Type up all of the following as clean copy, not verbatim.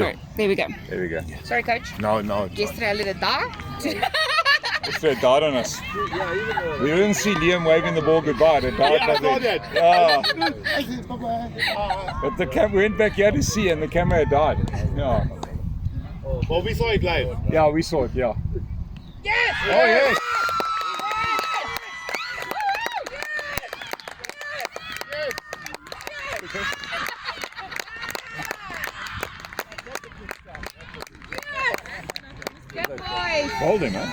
Alright, there we go. There we go. Sorry, coach. No. Yesterday I let it die. Yesterday it died on us. We didn't see Liam waving the ball goodbye. It died I saw that. Yeah. I said, bye-bye. But the we went back here to see and the camera had died. Yeah. Well, we saw it live. Yeah, we saw it, yeah. Yes! Oh, yes! Good boys. Hold him, huh?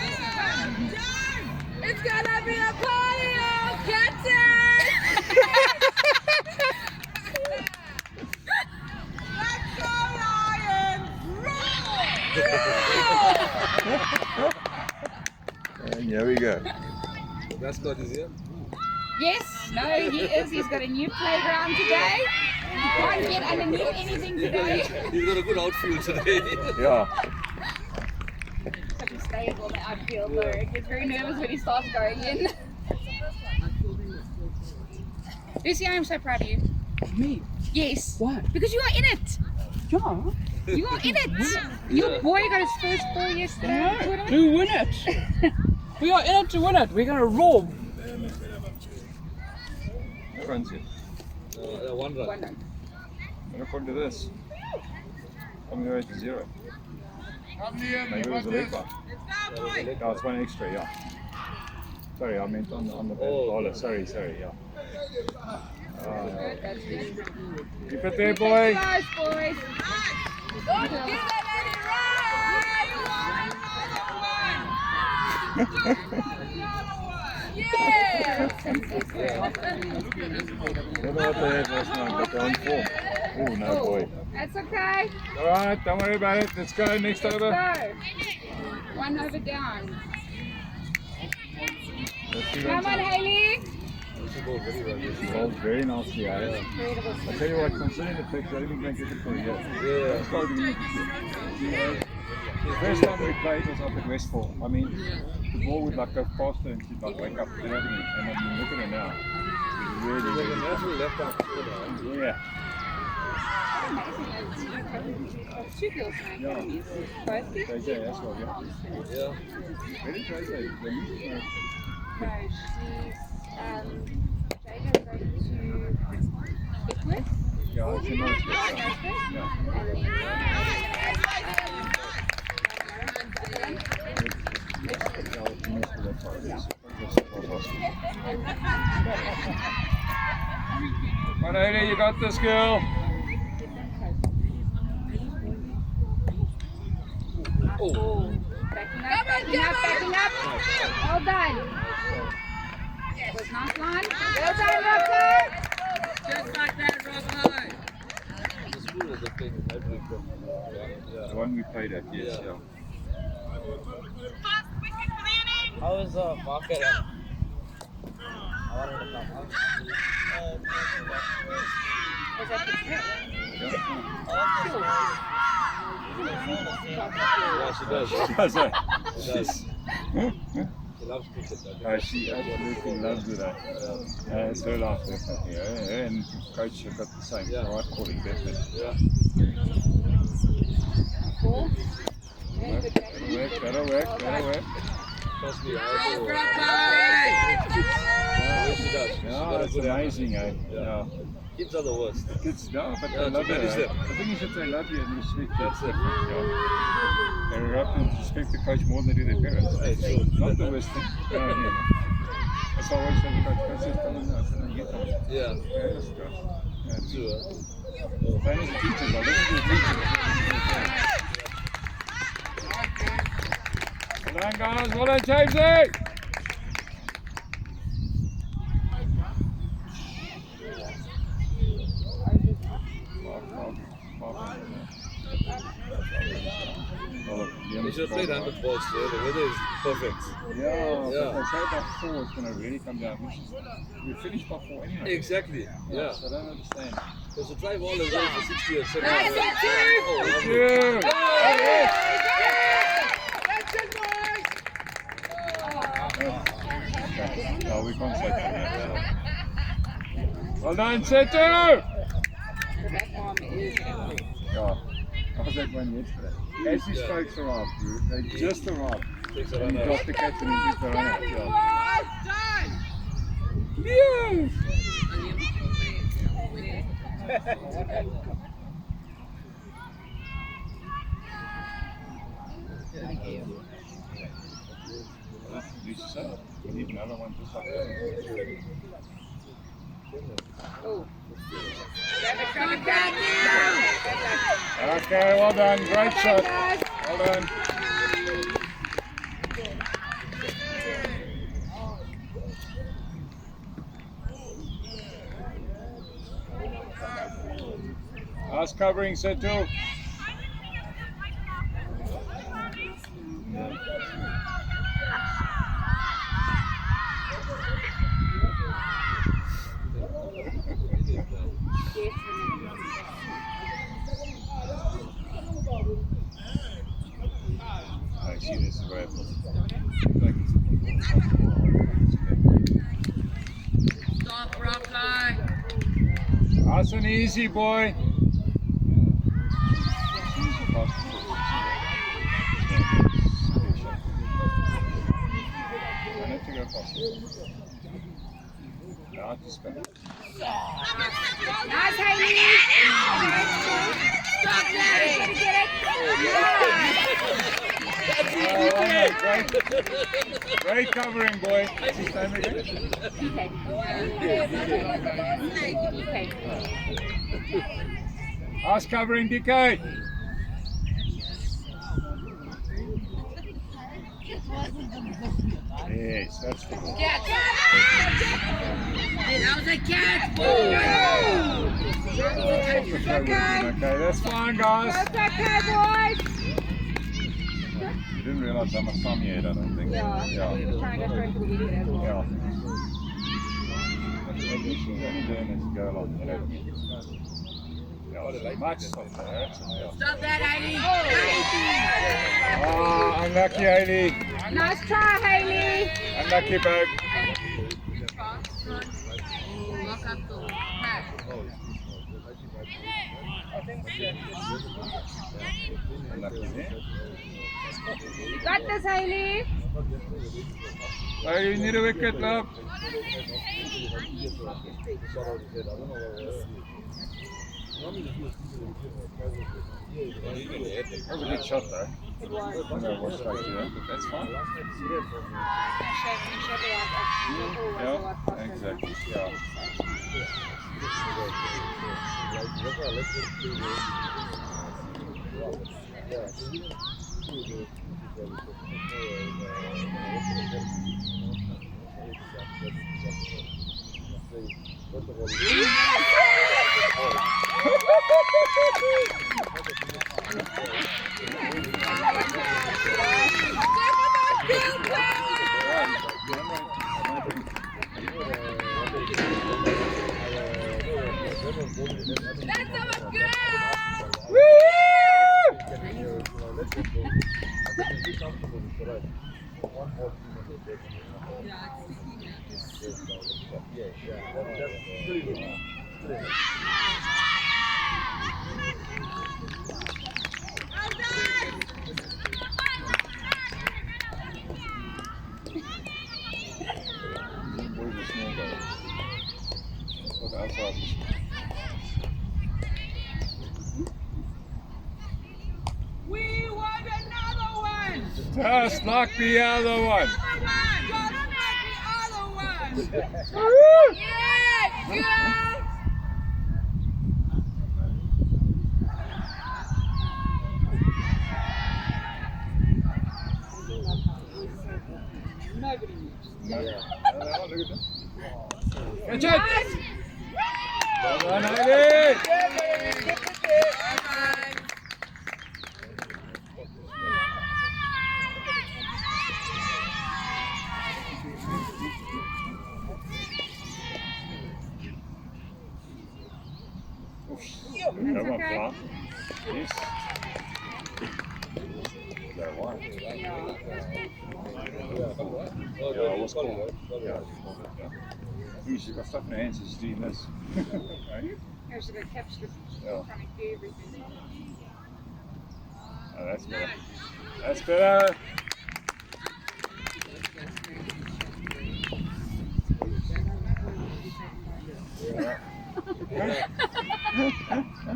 It's gonna be a party, oh, Captain! Let's go, Lions! And here we go. The mascot is here. Yes, no, he is. He's got a new playground today. He can't get underneath anything today. He's got a good outfield today. Yeah. Such a stable in the outfield, though. He gets very nervous when he starts going in. Lucy, I am so proud of you. Me? Yes. Why? Because you are in it. Yeah. You are in it. Your boy got his first ball yesterday. To win it. We are in it to win it. We're going to roll. What runs it? One run. One run. And according to this, coming away to 0. Maybe it was a leg bar. No, it's one extra, yeah. Sorry, I meant on the bowler. Sorry, yeah. That's good. Keep it there, boy. Guys, boys. Don't give it Yeah! Don't know what they had last night, but they're on form. Oh, no, boy. That's okay. Alright, don't worry about it. Let's go. Next over. Let's go. One over down. Come on, Hayley. She bowled very well. She bowled very nicely, eh? Incredible. I tell you what, considering the fact that I didn't make it for a year. Yeah. The first time we played was up at Westfall. I mean, the ball would like go faster and she'd like wake up. You know what I mean? And I mean, look at her now. She's really, Like a really natural left arm spinner. yeah. Two girls in my academy. Both people. JJ as well, yeah. Yeah. Where did JJ? The music No, she's JJ's going to Ipswich. yeah, it's a nice place. Yeah. Come on, Hayley, you got this, girl. Oh. Backing up. Well done. Was nice line. Well done, Rocco. Just like that, Rocco. The school is a thing. Highbury. Yeah. The one we played at, yes, yeah. How is the market? I wanted to come. Was that the trip? Yeah, she does. Does it? She does. She loves cricket. She absolutely loves it. It's her life, definitely. Her and coach have got the same. Yeah. Right calling, definitely. Yeah. Ball. That'll work. Trust me, I know. She does. She's got Yeah, a it's good amazing, eh? Yeah. Kids are the worst. Kids, no, but Yeah, they love to manage it. them. The thing is that they love you and respect you. That's it. Yeah. They respect the coach more than they do their parents. Hey, true. Not the worst thing. No, yeah. That's why I always say the coach says, come on, I said, no, you come on. Yeah. Yeah, let's go. Yeah, True. same as the teachers, I listen to the teachers. Well done, guys. Well done, Jamesy. We should have played 100 balls today. The weather is perfect. Yeah, Yeah. but they say by 4 it's going to really come down. We finished by 4 anyway. Exactly. Yeah. So I don't understand. Because to drive all the way for 60 or 70 Nice, hours. thank you. Oh, Thank lovely. you. No, we can't say that. Well done, Setu! The back arm is Yeah. I was was that one yesterday? As his folks arrived, they just arrived. Takes a And run he out. dropped the catch and he took the run out. Yeah. Yes! You said we need another one just like that. Okay, well done. Great shot. Well done. Nice covering, Setu. I see this is where Stop, Rocky. that's an easy boy. I need to go faster. Now to spin. Nice, Haley. Stop there. Get it. Great covering, boy. What's his name again? Okay. Nice covering, DK. Yes, that's the ball. Catch. Hey, that was a catch. Okay, that's fine, guys. Okay, boys. You didn't realize how much time you had, I don't think. Yeah. Yeah. Trying to go straight for the weekend as well. Yeah. What she's only doing is go along, you know. Yeah, much softer. Stop that, Haley. Oh, unlucky, Haley. Nice try, Haley. Unlucky, babe. Lock up the pack. Unlucky there. Got this, Haley. Oh, you need a wicket, love. That was a good shot, though. It was. I don't know what straight to that, but that's fine. Yeah, exactly. Yeah. We want another one. Just like the other one. Just like the other one. Yes, yes. Nobody moves. Catch it! Well done, Haley! That one okay. flat. Yes. That one. Yeah, I was cool. Yeah. She's got stuff in her hands, she's doing this. Right? Here's the catch the Yeah. trying to do everything. Oh, that's better. That's better.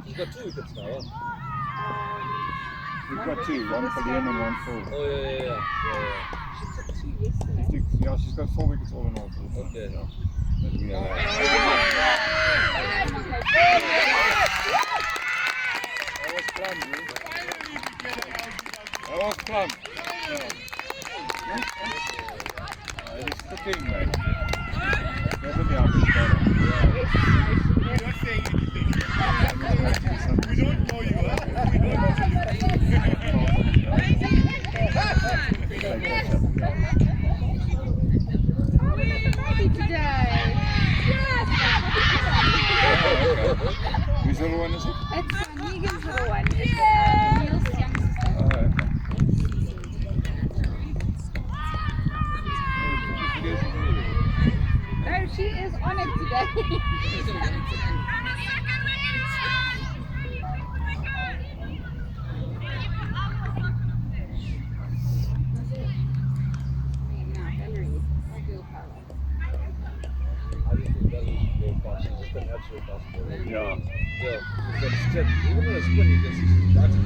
She's got 2 wickets now, huh? We've got 2, one for Liam and one for. Oh, yeah. Yeah, she's got 4 wickets all in all. Okay. Yeah. But we are. That was plum, dude. That was plum. It's cooking, mate. Definitely up his better. You're not saying anything. We don't know you, huh? We don't know Whose little one is it? It's Megan's little one. It's Neil's youngest sister. Oh, okay. No, she is on it today. I just think that is very fast. She's just a natural fast bowler. Yeah. Yeah, she's got step. Even on a spin, you can see she's batting.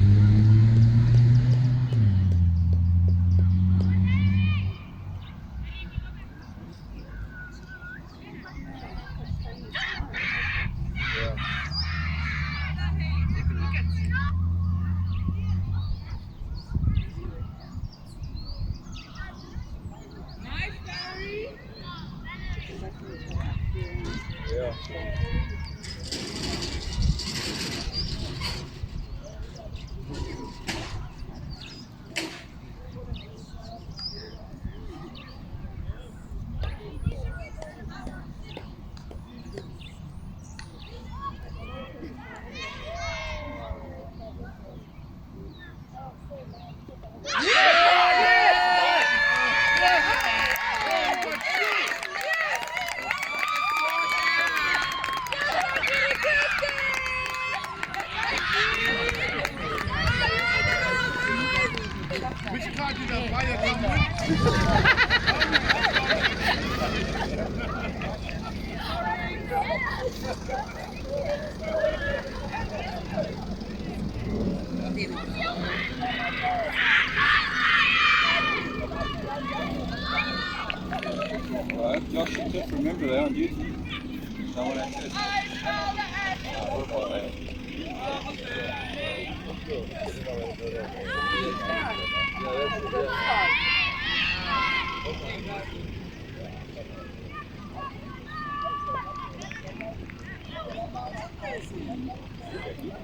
Yeah. Yeah. which card did I buy a come with? Alright, Josh, you just remember that on YouTube. Someone that says.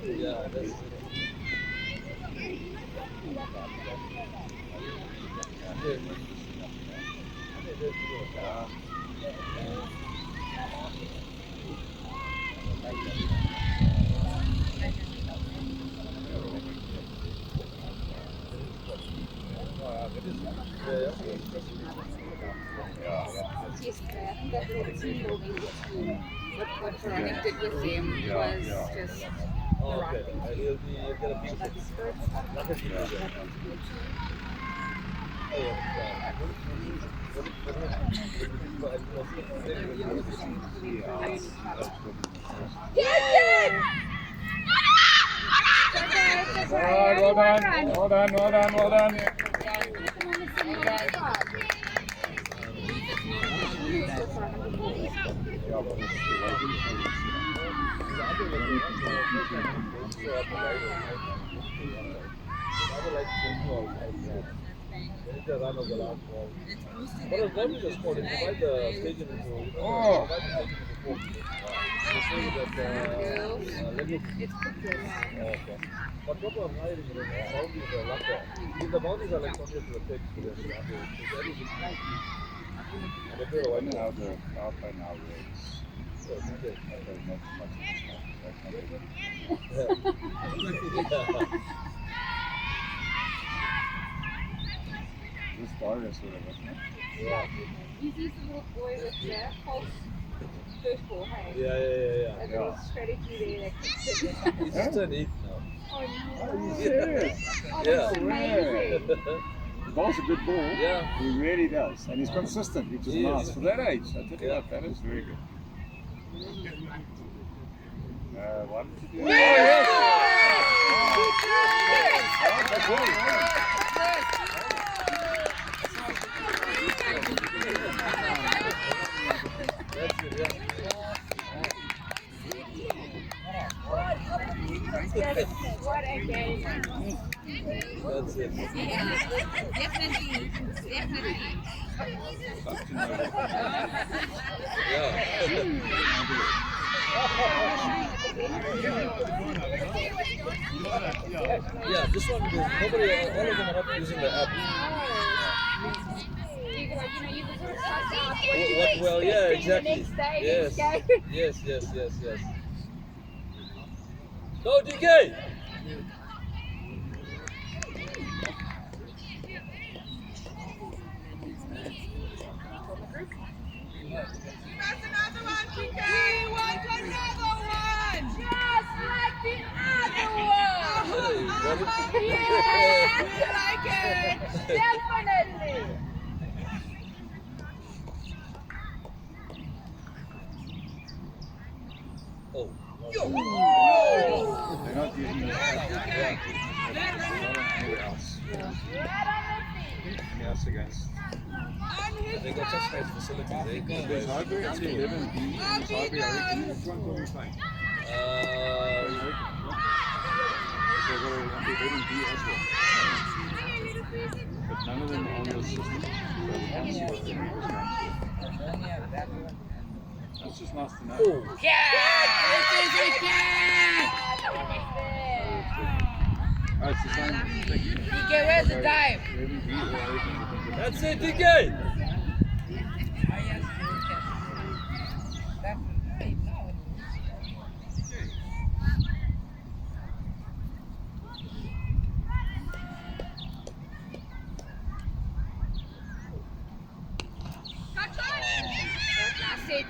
Yeah, that's Yesterday, I think that little team building between what Veronica did with them was just okay. He'll get a piece of that it. spirit Alright, well done. Well done, well done, well done. The run of the last ball. But as long as the sport, if you divide the stadium into, divide the stadium into 4. They say that, let me. It's cookies. Okay. But what I'm hiring is Saudis are lucky. If the boundaries are like something to the pitch, to the they play a white Now ball. the alpha now rates. So, okay. There's not much of this virus or whatever, isn't it? Yeah. He's the little boy with the false first ball, hey? Yeah. That little strategy there that kicks it. He's just an 8 now. Are you serious? Yeah. Amazing. The ball's a good ball. Yeah. He really does. And he's consistent, which is He nice. is. For that age, I tell you Yeah. what, that is very good. Why did you do that? That's it, yeah. What a game. That's it. Definitely. Yeah. Yeah, this one, nobody, all of them are not using the app. Well, yeah, exactly. Yes. Yes. Go, DK! That's another one, TK! We want another one! Just like the other one! Yes, we like it! Definitely! Oh. They're not using the app. Anywhere else. Anything else against? They got such nice facilities, eh? There's Highbury under 11B. There's Highbury, I reckon. Which one will we play? They've got under 11B as well. But none of them are on the system. So we can't see what the numbers are. That's just nice to know. Oh. Oh, it's the same thing. TK, where's the dive? 11B or I reckon. That's it, DK!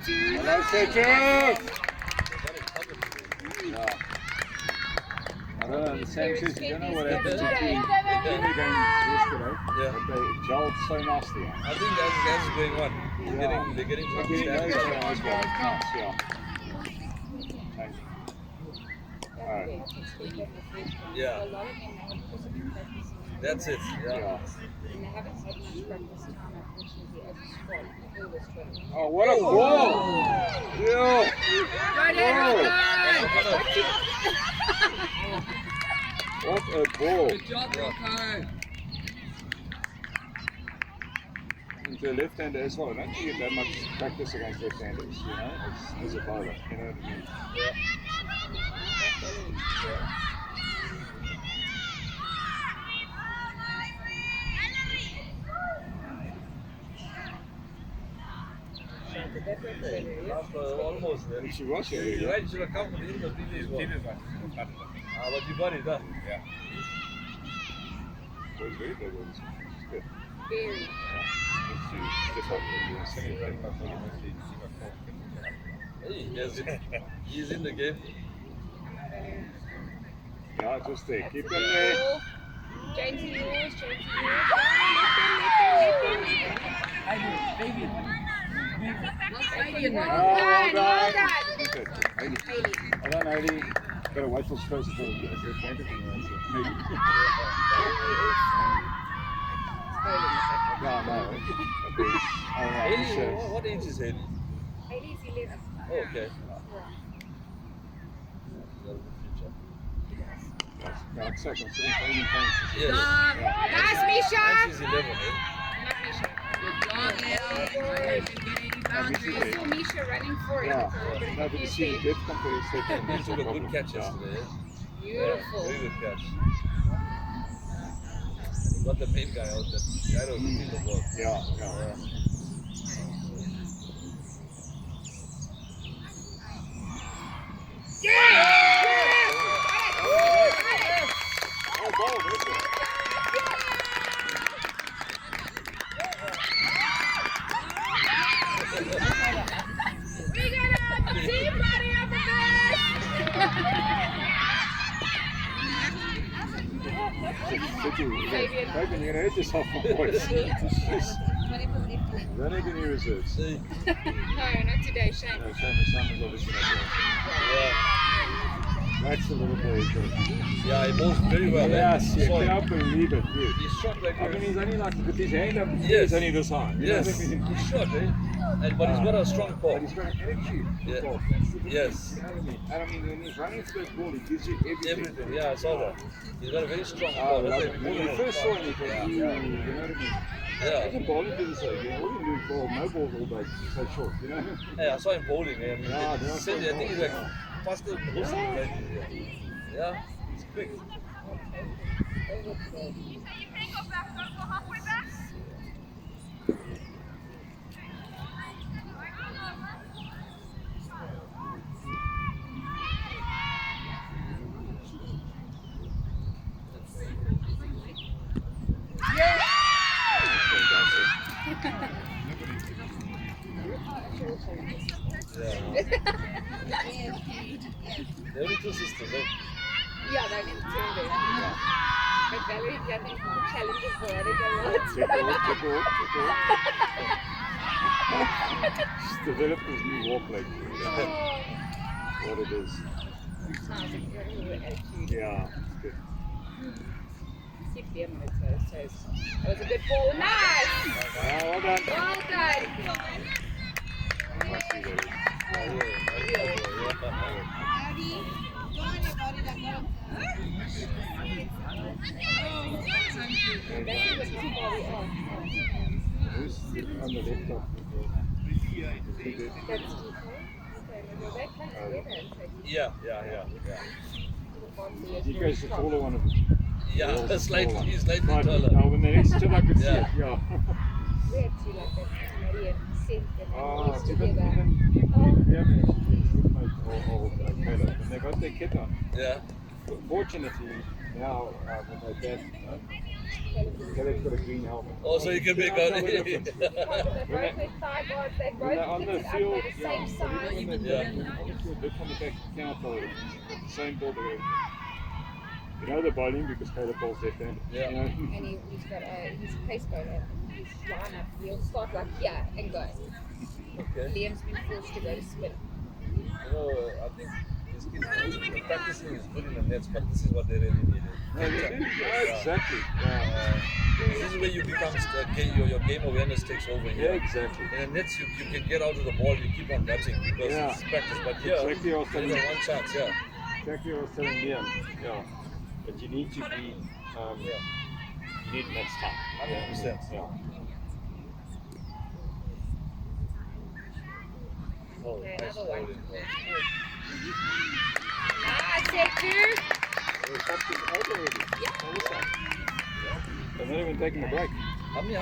Hello, Setu! Yeah. I don't know, the same shoes. You don't know what happened to the game yesterday. Yeah. But they gelled so nicely. I think that's going on. They're getting They're getting those as well. Nice, yeah. Changing. Alright. Yeah. That's it. Yeah. Oh, what a ball! Yeah. What a ball! Good job, Rocco. Into a left-hander as well. I don't think you get that much practice against left-handers, you know, as a bowler. You know what I mean? Almost there. You should watch it. You're right, you should have come from the previous one. But you got it, huh? Yeah. It was very good. It's good. Very. Hey, he's in the game. Yeah, just there. Keep them there. Change to yours. Well done. Good. 80. Well done, 80. Gotta wait till Spurs to maybe. Yeah, no. Haley, what age is Haley? Haley's 11. Oh, okay. That's second. Considering 80 points. Yes. Nice, Misha. And she's 11, eh? I saw Misha running for it. Yeah. No, but you see, the depth compared to second. He took a good catch yesterday, eh? Beautiful. Very good catch. Got the main guy out there. I don't think the ball. Yeah. We got a team party up in this. Fabian, you're going to hurt yourself for voice. Don't have any reserves. No, not today, shame. No, Sam is obviously not there. That's a little bit. Yeah, he bowls very well. Yes, eh? you Sorry. cannot believe it, dude. He's shot like I mean, he's only like with his hand up, Yes. he's only this high. Yes, he's shot, eh? But he's got a strong But ball. he's got an attitude. Yeah. Ball. That's the Yes. difference. And I mean, when he's running through the ball, he gives you everything. Everything, yeah, I saw that. He's got a very strong Oh, ball. like, That's why when he you bowls first saw him, you fast. thought, you know what I mean? Yeah. Imagine bowling to this like, all you do is bowl, no balls all day, so short, you know? Yeah, I saw him bowling, and Yeah, he they're said, not I think he's like faster than most of them. Yeah, he's quick. They're only two sisters, eh? Yeah, that is true. But Valerie and Gavin challenges for it a lot. Just developed his new walk leg. What it is. Sounds like you're a little attitude. Yeah, it's good. See Liam on his toes. That was a good ball. Nice! Well done. Well done. I must see that. Who's on the left of That's Yeah. you guys the taller one of them. Yeah, He's slightly But taller. now when they're next to each other, I could see Yeah. it. Yeah. We had two like that. Maria and Seth and Oh, then it's we even together. yeah, man, Caleb. And they got their kit on. Yeah. Fortunately, now when they're dead, Caleb's got a green helmet. Oh, so you can make out. They both with thigh guards. They When they're both on the picked it up. field, They're the same size. when they're bit from the back, you cannot tell it. Same ball the way. You know the bowling because Caleb bowls left-handed. Yeah. You know? And he's got he's a pace bowler. His lineup, he'll start like here and go. Okay. Liam's been forced to go to spin. You know, I think these kids practicing is good in the nets, but this is what they really need. No, they do. Yeah, exactly. This is where you become your game awareness takes over Yeah, here. exactly. In the nets, you can get out of the ball, you keep on batting because Yeah. it's practice. But here, Exactly what I was there's telling a one chance, yeah. Exactly what I was telling Liam. Yeah. But you need to be, you need next time. 100%. Yeah. Oh, Okay, nice another one. bowling. Nice, Hector. We're something out already. What was that? They're not even taking a break. How many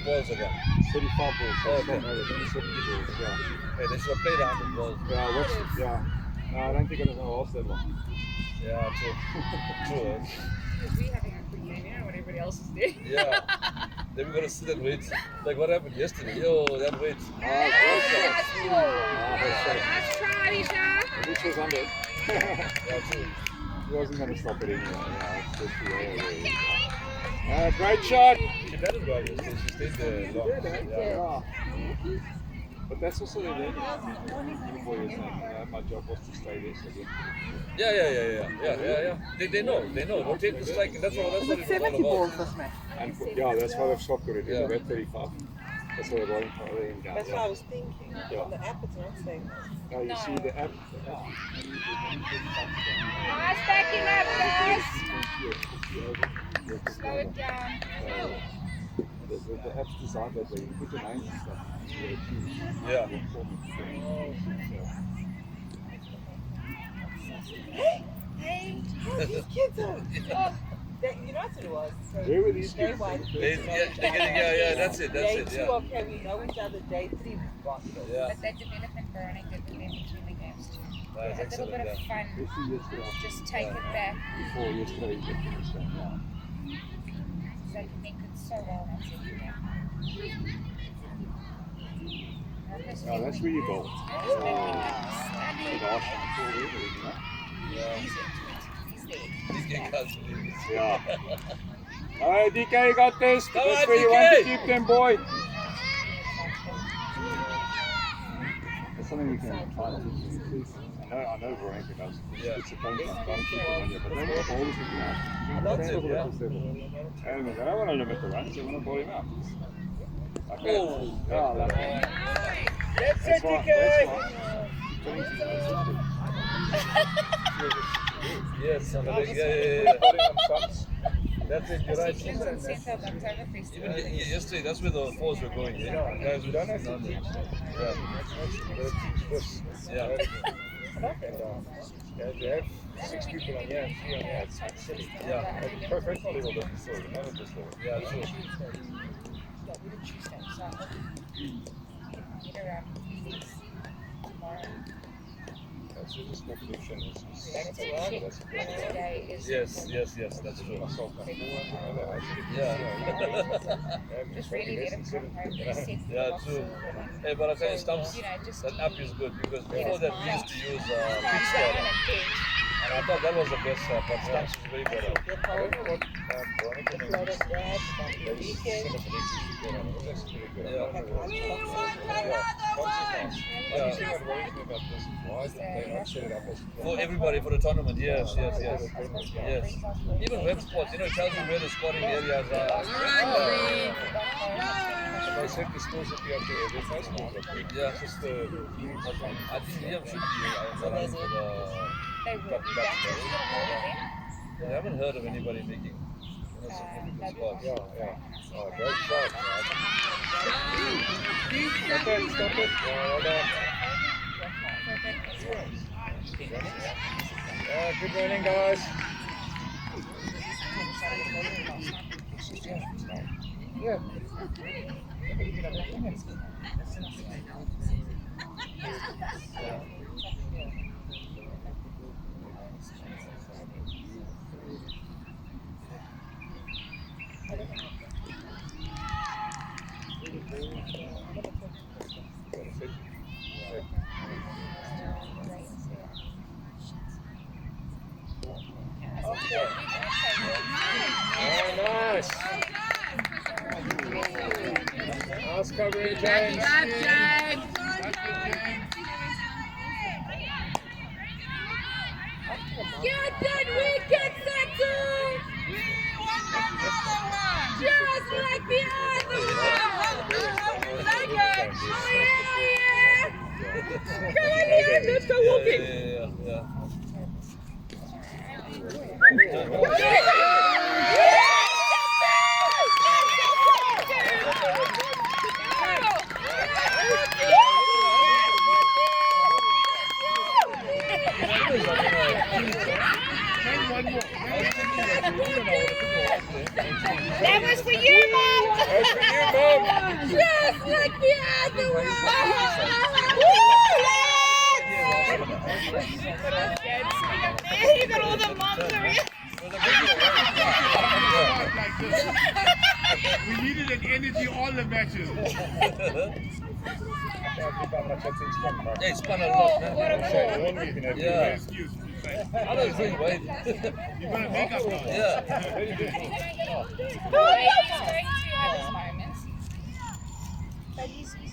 balls are there? 35 balls. Oh, okay. No, there's only 70 balls. Yeah. Hey, they should have played 100 balls. Yeah, what's it? Yeah. No, I don't think it was going to last that long. Yeah, true. True. Because we having a good game, you know what everybody else is doing. Yeah. Then we gotta sit and wait. Like what happened yesterday? Yo, that wait. Nice ball. that's right. Nice try, Isha. This was under. Yeah, true. He wasn't going to stop it anyway. Yeah, it's just the way it is. Great shot. She batted well yesterday. She stayed there long. Yeah. But that's also the learning. Boy was saying, my job was to stay there. So Yeah. They know. Rotate the strike, and that's what it's all about. and yeah, that's why they've stopped already. Yeah. They're at 35. That's why they're rolling for everything down. That's what I was thinking. Yeah. On the app, it's not saying that. Now you see the app. Nice backing up, guys. Slow it down. The app's designed that way. You put your names and stuff. It's really cute. Yeah. Hey, these kids are. You know what it was? So Where were these day kids? one. They're getting, that's it. Day two, okay, we know each other. Day three, we've got it. Yeah. But that development burning did them between the games too. That's A little bit excellent, of fun. Especially yesterday. Just take it back. Before yesterday, you get this game. Yeah. So I connected so well that second game. Oh, that's where you bowl. Stunning. Gosh, I'm cool with it, you know? Yeah. He's into it. He's there. These get cuts. Yeah. Alright, DK, you got this. Come That's on, where you want to DK. keep them, boy. That's something we can try. I know Veronica does. Yeah. It's a constant keep them on you, but they want to hold us now. That's it, yeah. And they don't want to limit the runs, they want to ball him out. Like that. Oh. Yeah, like that. That's it, why. Yes, on the leg. That's it, you're right. Even yesterday, that's where the falls were going. Yeah, guys, we don't have to. Yeah. You have 6 people on here and 3 on here. It's silly. Yeah. Professional level doesn't story, not at this level. Yeah, true. That's just competition. Yes, that's true. Just really let him come home and set Yeah, true. Hey, but I tell you, Stumps, that app is good because before that we used to use Kickstarter. And I thought that was the best app, but Stumps is very good. I don't know what Veronica means. That's pretty good. One thing that worries me about this is why did they not set it up as For everybody, for the tournament, yes. Even web sports, it tells you where the scoring areas are. they said the scores would be up there. There's no scores up there. Yeah. It's just the I think Liam should be running for the I haven't heard of anybody making significant scores. yeah. Oh, great shot. Stop it. Well done. Yeah, good running, guys. Yeah. Oh, nice. Nice covering, James. Get that wicket settled! Just like the other one! Second! Oh yeah! Come on here, let's go walking! Yeah. That was for you, Mom! That's for you, Mom. Just like the other one! You got all the moms around. We needed an energy all the matches. Hey, spun a lot, man. Yeah. Excuse me. I don't think, wait. You're going to make up now. Yeah. He's going to have his moments. But he's even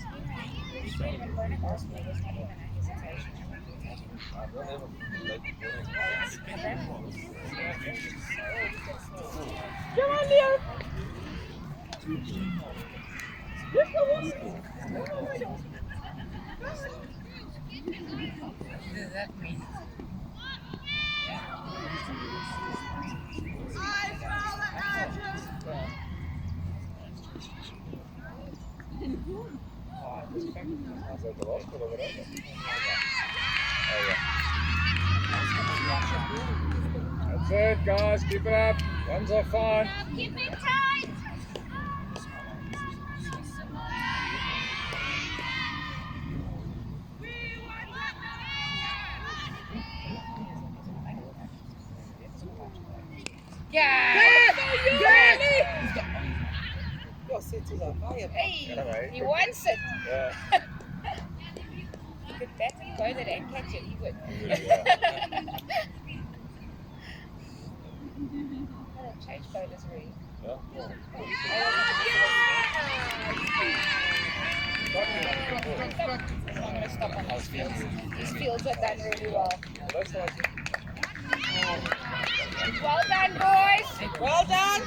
going to ask me, there's not even a hesitation. Come on, Leo! Let's go walking! Does that mean? That's it, guys. Keep it up. Runs are fine. Keep it tight! Hey, he wants it. Yeah. He could bat and go there and catch it, he would. Change bowlers really. Yeah. I'm going to stop on those fields. These fields are done really well. Well done, boys. Well done.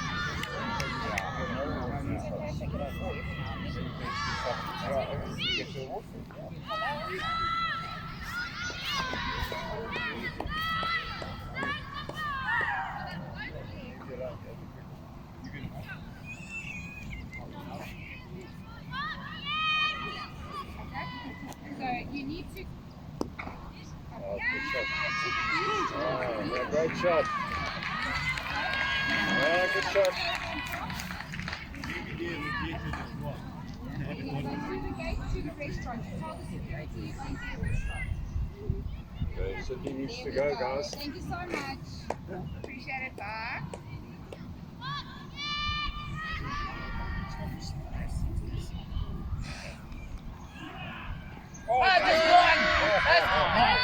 So you need to. Oh, good shot. Oh, yeah, great shot. Yeah, good shot. You're going through the gate to the restaurant. Tell the security you're going to the restaurant. Okay, Sydney needs There to we go, guys. Thank you so much. Appreciate it. Bye. Oh, just one. That's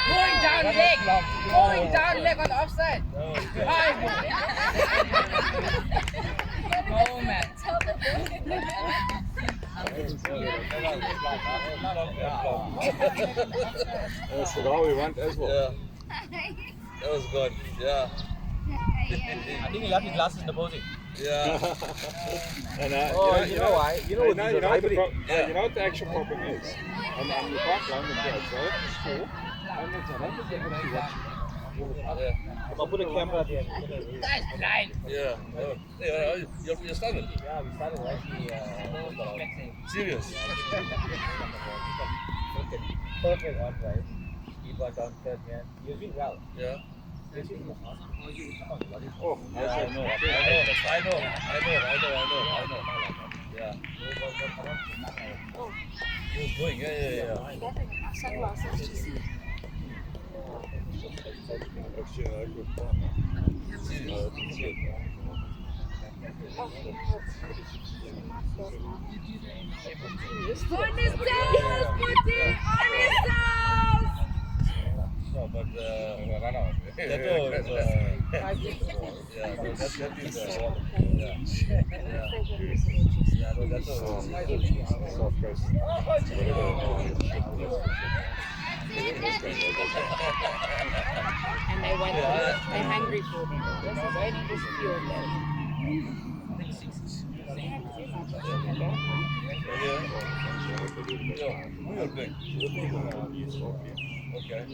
going down leg. Going down leg on the offside. Oh, man. That's the goal we want as well. Yeah, that was good. Yeah. I think he left his glasses in the posing. Yeah. And, You know why? You know what you know what the Yeah. you know what the actual problem is? And you can't blame the kids. They have to score. And I don't think they're actually watching. Yeah. I'll put a camera there. That's blind. Yeah. You started. Yeah, we started actually. Serious. Perfect on, right? He got down third, man. He was doing well. Yeah. Oh, Yeah, I I know. Yeah. He was going. Yeah. Actually, a good partner. On his toes, Putti! On his toes! No, but that was yeah, no, that is yeah, no, that was South Coast. And they went, they're hungry for them. This is only this field there. yeah. Who you're playing? Okay.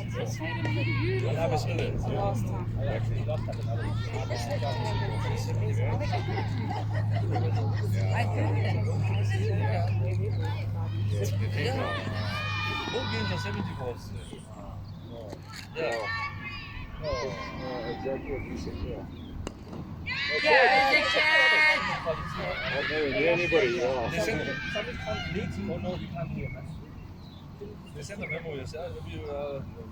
What happened still? Last time. Both games are 70 balls. Yeah. Exactly what you said, yeah. Yeah, Not knowing anybody, yeah. They sent, Somebody comes late, oh no, we can't hear, man. they sent a memo yesterday. Maybe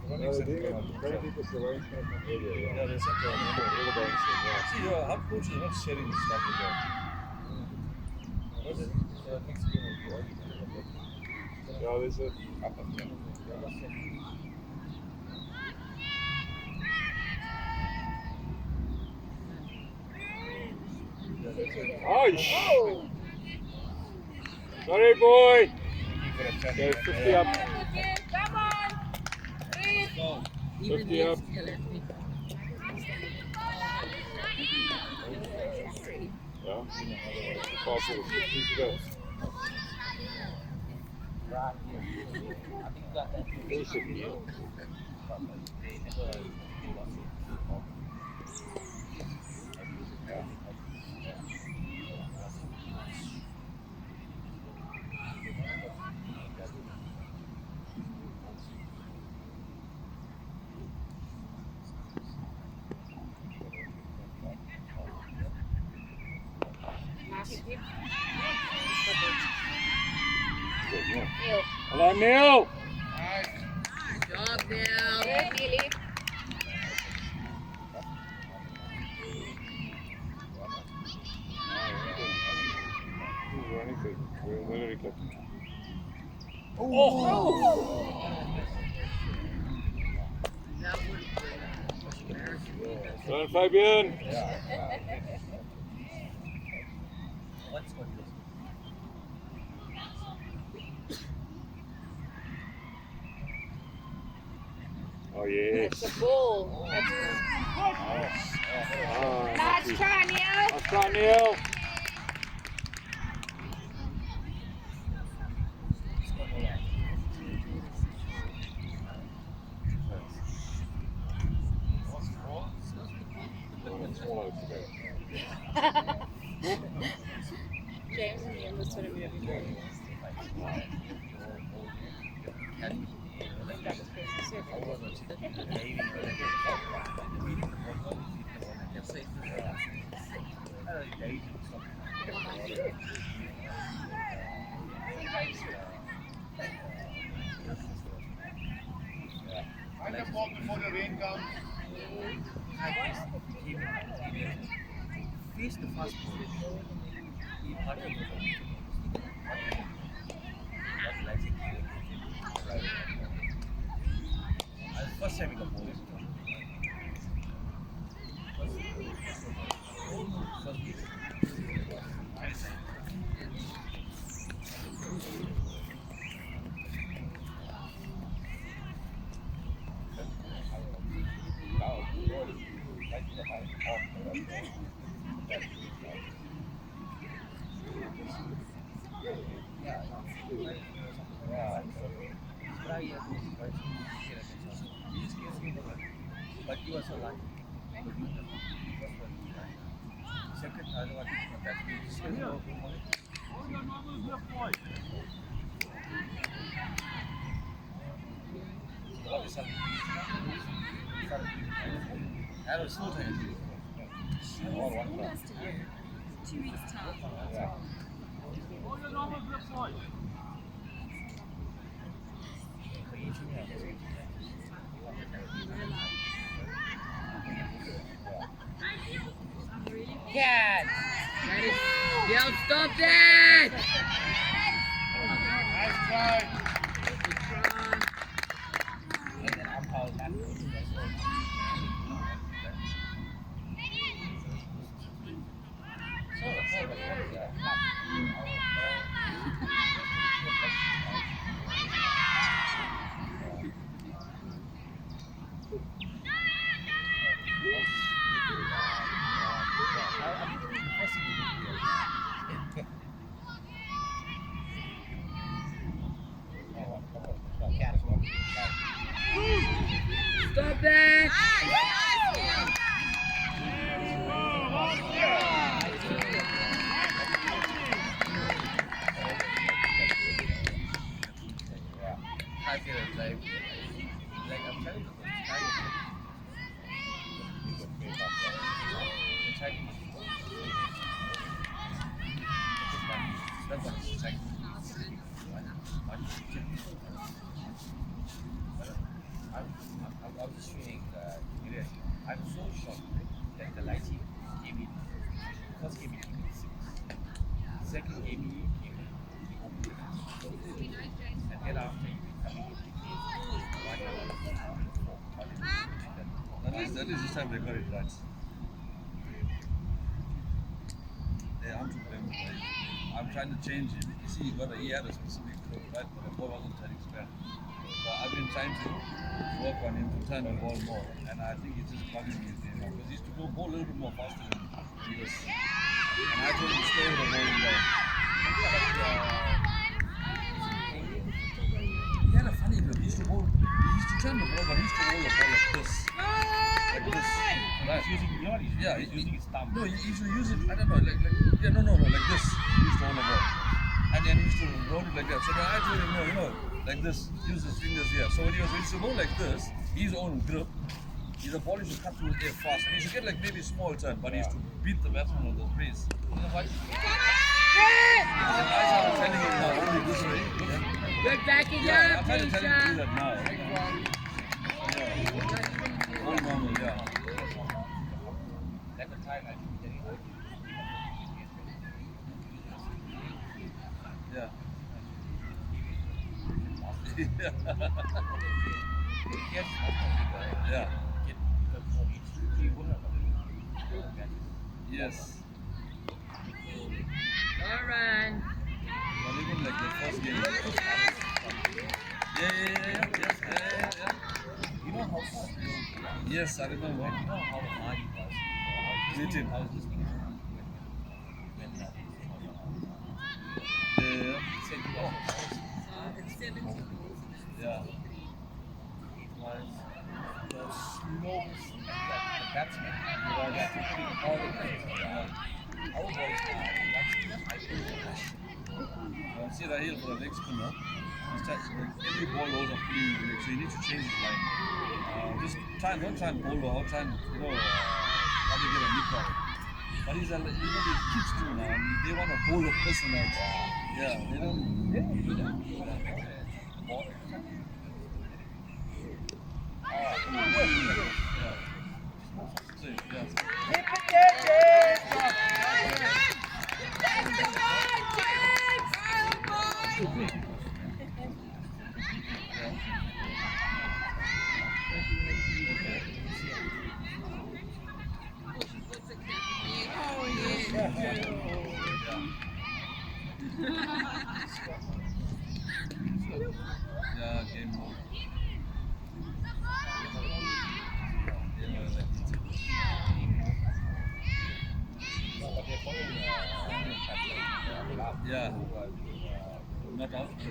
running No, sent they a memo. didn't because the arrangement not earlier, Yeah, yeah. they sent a memo. All the guys said, yeah. See, our coaches are not sharing this stuff with them. What is it? Next game will be early. Yeah, there's a Up and down. Oh, sorry, boy. Okay, 50 up. Come on! Breathe! 50 up. Yeah. Pass it. 50 to go. Right here. I think you got that. Finish it. Hello, Neil. Good job, Neil. Good, Neely. anything. Where did he clip? Run, Fabian! Oh, yes. It's a ball. Nice try, Neil. Nice try, Neil. James and Ian was sort of moving very fast. Find the ball before the rain comes. Face the fast ball. First time we got ball. But you were so lucky. Second, I don't want to that. I was so tired. 2 weeks time. Cat. Don't stop that. Nice try. Stop that. I feel like I'm telling you, I was just feeling I'm so shocked that the lighting gave me first gave me 6, second gave me and then after that is this time they got it right. I'm to blame. I'm trying to change it. You see, he had a specific club, right? But the ball wasn't turning square. So I've been trying to work on him to turn the ball more, and I think it's just bugging me because he used to go a little bit more faster than he was. And I told him to stay with the ball in there. He had a funny look. He used to turn the ball, but he used to roll the ball like this. Like this. Right. He's using, he's using his thumb. No, he used to use it, I don't know, like like this. He used to hold the ball. And then he used to roll it like that. So then I told him, no, like this, use his fingers here. So when he used to go like this, his own grip, the ball used to cut through the air fast. And he used to get like maybe a small turn, but he used to beat the batsman on the pace. You know what? And I started telling him now, only this way. Good backing Yeah, up, I'm trying to tell him to do Lisa. that now. All normal, yeah. Like a time, I think. Yeah. Yeah. Yes. All right. But even like the first game. Yeah. You know how far? Yes, I remember. You know how hard it was. Meeting. I was just thinking when Yeah. he said he was Yeah. it was the slowest that the batsman was putting all the time. Our boys now, I think See Rahil for the leg spinner. Every ball goes up pretty leg, so you need to change his line. Just don't try and bowl or try and probably get a nip off. But he's these kids too now. They want to bowl a person out. Yeah, they don't do that. So, yeah. Yeah, game mode. Yeah. Not out. So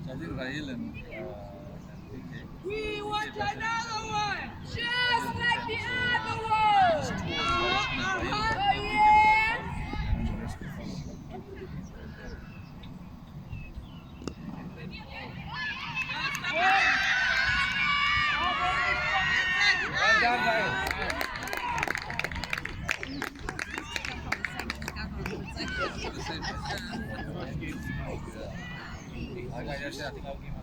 I think Rahil and PK. We want another one. Just like the other one. Oh, yeah. And the rest will follow. Well done, guys. I think I'll give him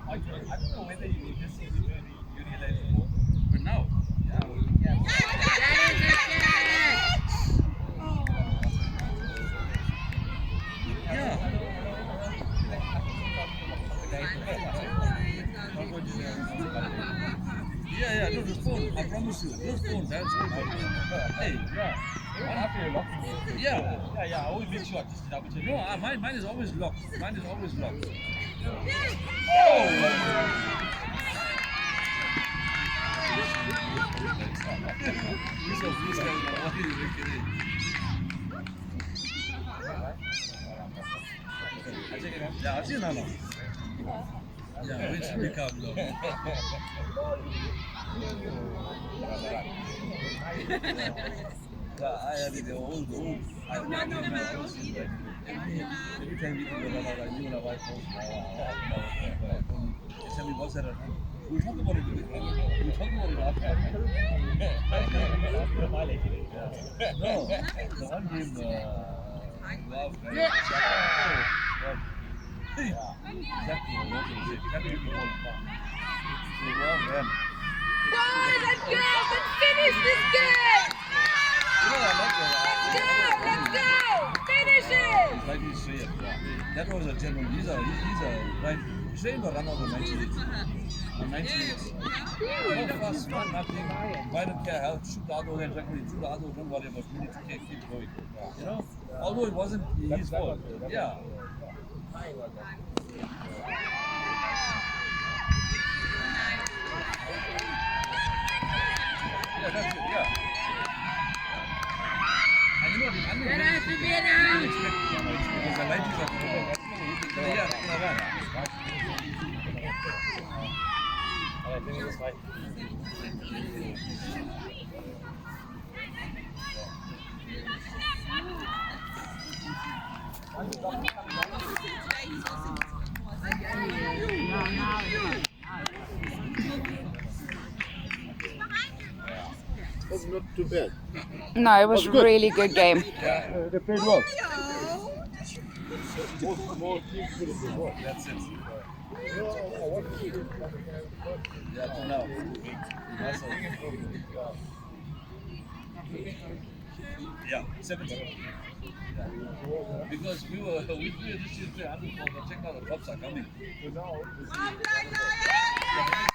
I don't know whether you just see it, you realize it. But now, yeah, no, the phone, I promise you, those phones, that's good. Hey, yeah. I always make sure just double check. No, mine is always locked. Mine is always locked. Yeah, I've seen that now. Yeah, which pick up low. I had the old. I remember my old every time we go to the you know, I tell me what's that? We'll talk about it. We'll talk about it after. No, the one game, love, right? Exactly, what was it? Can't even call it back. So, well, man. Boys and girls, let's finish this game. You know, I like Let's go. Finish it. like he's straight. That was a gentleman. He's a right. Trained or run out of 98. 98. No fuss, no nothing. Why don't care how shoot the other way and shoot the other way, don't worry about it. We need to keep going. You know? Although it wasn't his fault. Yeah. Yeah, that's it, yeah. And you know, because the light is up. Yeah, I think it's fine. Was not too bad. No, it was a really good game. They played well. More teams could have been more. that's it. Yeah, to now. That's all. Yeah, 7-7. Yeah. Because we just used to 100 for the check now the drops are coming. So now, Well done, Lion!